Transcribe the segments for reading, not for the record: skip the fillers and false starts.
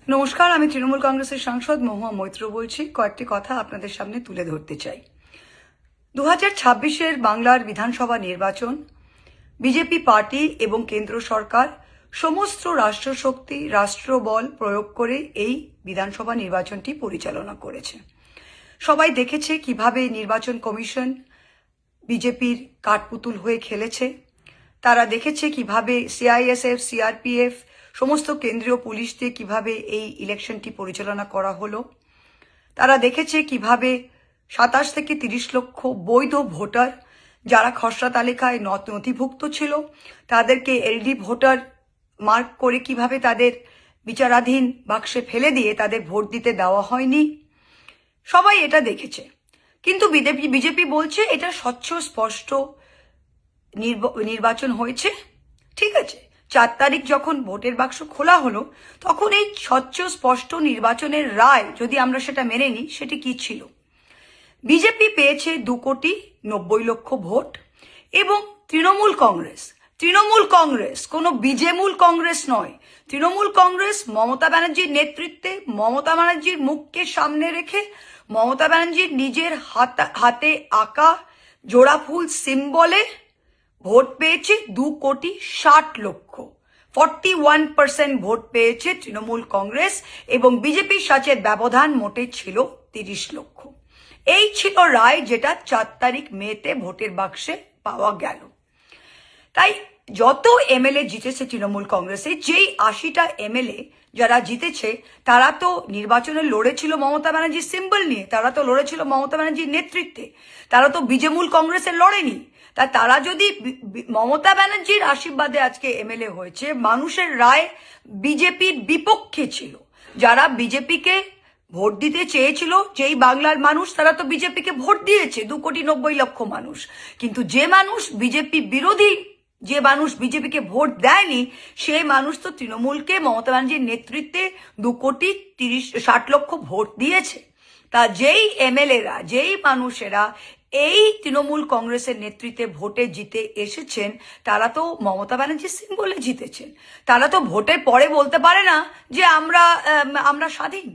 নমস্কার, আমি তৃণমূল কংগ্রেসের সাংসদ মহুয়া মৈত্র বলছি। কয়েকটি কথা আপনাদের সামনে তুলে ধরতে চাই। 2026-এর বাংলার বিধানসভা নির্বাচন বিজেপি পার্টি এবং কেন্দ্র সরকার সমস্ত রাষ্ট্রশক্তি রাষ্ট্রবল প্রয়োগ করে এই বিধানসভা নির্বাচনটি পরিচালনা করেছে। সবাই দেখেছে কিভাবে নির্বাচন কমিশন বিজেপির কাঠপুতুল হয়ে খেলেছে। তারা দেখেছে কিভাবে সিআইএসএফ, সিআরপিএফ, সমস্ত কেন্দ্রীয় পুলিশ দিয়ে কিভাবে এই ইলেকশনটি পরিচালনা করা হলো। তারা দেখেছে কিভাবে 27 থেকে 30 লক্ষ বৈধ ভোটার যারা খসড়া তালিকায় নথিভুক্ত ছিল তাদেরকে এলডি ভোটার মার্ক করে কিভাবে তাদের বিচারাধীন বাক্সে ফেলে দিয়ে তাদের ভোট দিতে দেওয়া হয়নি। সবাই এটা দেখেছে। কিন্তু বিজেপি বলছে এটা স্বচ্ছ স্পষ্ট নির্বাচন হয়েছে। ঠিক আছে, 4 তারিখ যখন ভোটের বাক্স খোলা হলো তখন এই স্বচ্ছ স্পষ্ট নির্বাচনের রায় যদি আমরা সেটা মেনে নিই, সেটি কি ছিল? বিজেপি পেয়েছে 2,90,00,000 ভোট এবং তৃণমূল কংগ্রেস কোনো বিজেমূল কংগ্রেস নয়। তৃণমূল কংগ্রেস মমতা ব্যানার্জির নেতৃত্বে, মমতা ব্যানার্জির মুখকে সামনে রেখে, মমতা ব্যানার্জির নিজের হাতে আঁকা জোড়া ফুল সিম্বলে ভোট পেয়েছে 2,60,00,000। 41% ভোট পেয়েছে তৃণমূল কংগ্রেস এবং বিজেপির সাথে ব্যবধান মোটে ছিল 30 লক্ষ। এই ছিল রায় যেটা 4 তারিখ মেতে ভোটের বাক্সে পাওয়া গেল। তাই যত এমএলএ জিতেছে তৃণমূল কংগ্রেসে, যেই 80টা এমএলএ যারা জিতেছে তারা তো নির্বাচনে লড়েছিল মমতা ব্যানার্জির সিম্বল নিয়ে, তারা তো লড়েছিল মমতা ব্যানার্জির নেতৃত্বে, তারা তো বিজেমূল কংগ্রেসের লড়েনি। তা তারা যদি মমতা ব্যানার্জির আশীর্বাদে আজকে এমএলএ হয়েছে, মানুষের রায় বিজেপির বিপক্ষে ছিল। যারা বিজেপিকে ভোট দিতে চেয়েছিল, যেই বাংলার মানুষ, তারা তো বিজেপিকে ভোট দিয়েছে, 2,90,00,000 মানুষ। কিন্তু যে মানুষ বিজেপি বিরোধী, যে মানুষ বিজেপিকে ভোট দেয়নি, সেই মানুষ তো তৃণমূলকে মমতা ব্যানার্জির নেতৃত্বে 2,60,00,000 ভোট দিয়েছে। তা যেই এমএলএরা, যেই মানুষেরা এই তৃণমূল কংগ্রেসের নেতৃত্বে ভোটে জিতে এসেছেন, তারা তো মমতা ব্যানার্জির সিম্বলে জিতেছেন। তারা তো ভোটের পরে বলতে পারে না যে আমরা স্বাধীন।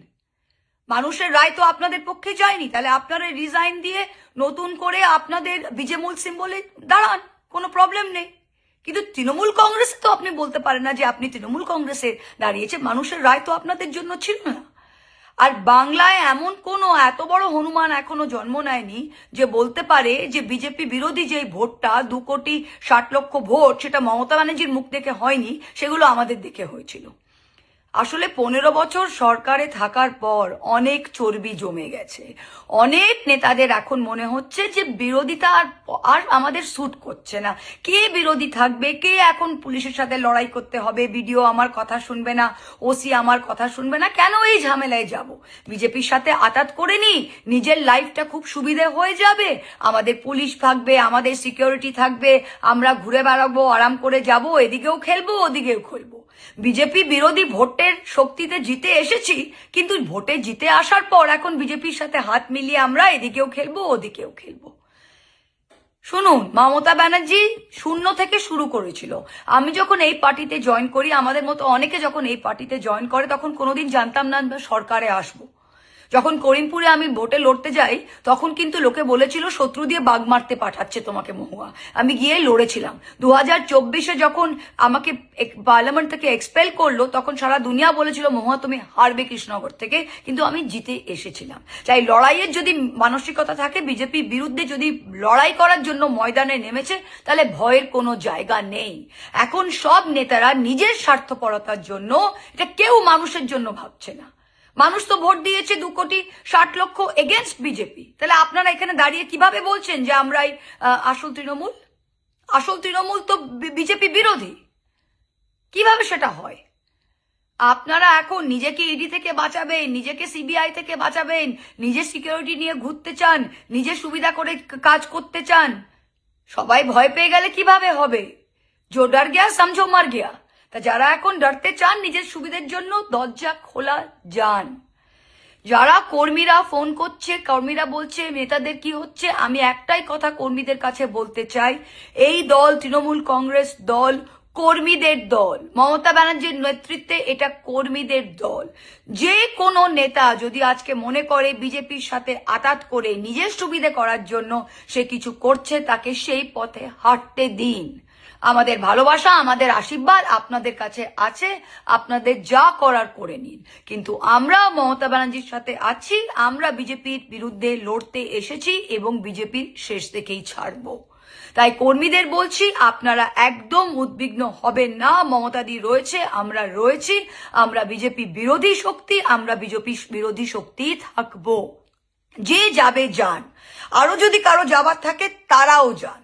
মানুষের রায় তো আপনাদের পক্ষে যায়নি, তাহলে আপনারা রিজাইন দিয়ে নতুন করে আপনাদের বিজেমূল সিম্বলে দাঁড়ান, কোনো প্রবলেম নেই। কিন্তু তৃণমূল কংগ্রেসে তো আপনি বলতে পারেন না যে আপনি তৃণমূল কংগ্রেসে দাঁড়িয়েছে, মানুষের রায় তো আপনাদের জন্য ছিল না। আর বাংলায় এমন কোনো এত বড় হনুমান এখনো জন্ম নেয়নি যে বলতে পারে যে বিজেপি বিরোধী যে ভোটটা 2,60,00,000 ভোট, সেটা মমতা ব্যানার্জির মুখ দেখে হয়নি, সেগুলো আমাদের দেখে হয়েছিল। আসলে 15 বছর সরকারে থাকার পর অনেক চর্বি জমে গেছে। অনেক নেতাদের এখন মনে হচ্ছে যে বিরোধিতা আর আমাদের স্যুট করছে না। কে বিরোধী থাকবে, কে এখন পুলিশের সাথে লড়াই করতে হবে, বিডিও আমার কথা শুনবে না, ওসি আমার কথা শুনবে না, কেন এই ঝামেলায় যাব? বিজেপির সাথে আতাত করে নি, নিজের লাইফটা খুব সুবিধে হয়ে যাবে, আমাদের পুলিশ থাকবে, আমাদের সিকিউরিটি থাকবে, আমরা ঘুরে বেড়াবো, আরাম করে যাব, এদিকেও খেলবো ওদিকেও খেলবো। বিজেপি বিরোধী ভোটের শক্তিতে জিতে এসেছি, কিন্তু ভোটে জিতে আসার পর এখন বিজেপির সাথে হাত মিলিয়ে আমরা এদিকেও খেলবো ওদিকেও খেলবো। শুনুন, মমতা ব্যানার্জি 0 থেকে শুরু করেছিল। আমি যখন এই পার্টিতে জয়েন করি, আমাদের মতো অনেকে যখন এই পার্টিতে জয়েন করে, তখন কোনোদিন জানতাম না সরকারে আসবো। যখন করিমপুরে আমি ভোটে লড়তে যাই, তখন কিন্তু লোকে বলেছিল শত্রু দিয়ে বাঘ মারতে পাঠাচ্ছে তোমাকে মহুয়া। আমি গিয়ে লড়েছিলাম। 2024-এ যখন আমাকে পার্লামেন্ট থেকে এক্সপেল করলো, তখন সারা দুনিয়া বলেছিল মহুয়া তুমি হারবে কৃষ্ণনগর থেকে, কিন্তু আমি জিতে এসেছিলাম। তাই লড়াইয়ের যদি মানসিকতা থাকে, বিজেপির বিরুদ্ধে যদি লড়াই করার জন্য ময়দানে নেমেছে, তাহলে ভয়ের কোনো জায়গা নেই। এখন সব নেতারা নিজের স্বার্থপরতার জন্য, এটা কেউ মানুষের জন্য ভাবছে না। মানুষ তো ভোট দিয়েছে 2,60,00,000 এগেনস্ট বিজেপি। তাহলে আপনারা এখানে দাঁড়িয়ে কিভাবে বলছেন যে আমরাই আসল তৃণমূল? আসল তৃণমূল তো বিজেপি বিরোধী। কিভাবে সেটা হয়? আপনারা এখন নিজেকে ইডি থেকে বাঁচাবেন, নিজেকে সিবিআই থেকে বাঁচাবেন, নিজের সিকিউরিটি নিয়ে ঘুরতে চান, নিজের সুবিধা করে কাজ করতে চান। সবাই ভয় পেয়ে গেলে কিভাবে হবে? জো ডর গিয়া সমঝো মর গিয়া। তা যারা এখন ডরতে চান নিজের সুবিধার জন্য, দরজা খোলা যান। যারা কর্মীরা ফোন করছে, কর্মীরা বলছে নেতাদের কি হচ্ছে, আমি একটাই কথা কর্মীদের কাছে বলতে চাই, এই দল তৃণমূল কংগ্রেস দল কর্মীদের দল, মমতা ব্যানার্জির নেতৃত্বে এটা কর্মীদের দল। যে কোনো নেতা যদি আজকে মনে করে বিজেপির সাথে আতাত করে নিজের সুবিধে করার জন্য সে কিছু করছে, তাকে সেই পথে হাঁটতে দিন। আমাদের ভালোবাসা, আমাদের আশীর্বাদ আপনাদের কাছে আছে, আপনাদের যা করার করে নিন। কিন্তু আমরা মমতা ব্যানার্জির সাথে আছি, আমরা বিজেপির বিরুদ্ধে লড়তে এসেছি এবং বিজেপির শেষ থেকেই ছাড়বো। তাই কর্মীদের বলছি, আপনারা একদম উদ্বিগ্ন হবেন না। মমতাদি রয়েছে, আমরা রয়েছি, আমরা বিজেপি বিরোধী শক্তি, আমরা বিজেপি বিরোধী শক্তি থাকবো। যে যাবে যান, আরো যদি কারো যাবার থাকে তারাও যান।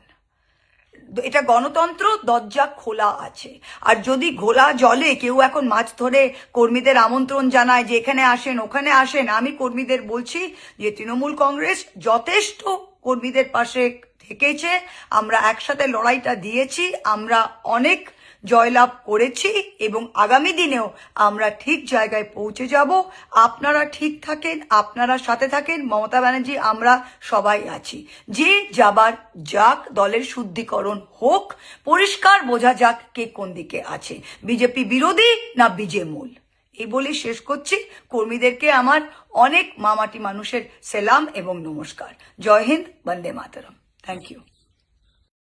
এটা গণতন্ত্র, দরজা খোলা আছে। আর যদি ঘোলা জলে কেউ এখন মাছ ধরে কর্মীদের আমন্ত্রণ জানায় যে এখানে আসেন ওখানে আসেন, আমি কর্মীদের বলছি যে তৃণমূল কংগ্রেস যথেষ্ট কর্মীদের পাশে থেকেছে। আমরা একসাথে লড়াইটা দিয়েছি, আমরা অনেক জয়লাভ করেছি এবং আগামী দিনেও আমরা ঠিক জায়গায় পৌঁছে যাব। আপনারা ঠিক থাকেন, আপনারা সাথে থাকেন। মমতা ব্যানার্জি, আমরা সবাই আছি। যে যাবার যাক, দলের শুদ্ধিকরণ হোক, পরিষ্কার বোঝা যাক কে কোন দিকে আছে, বিজেপি বিরোধী না বিজেমূল। এই বলে শেষ করছি। কর্মীদেরকে আমার অনেক মামাটি মানুষের সেলাম এবং নমস্কার। জয় হিন্দ, বন্দে মাতরম। Thank you.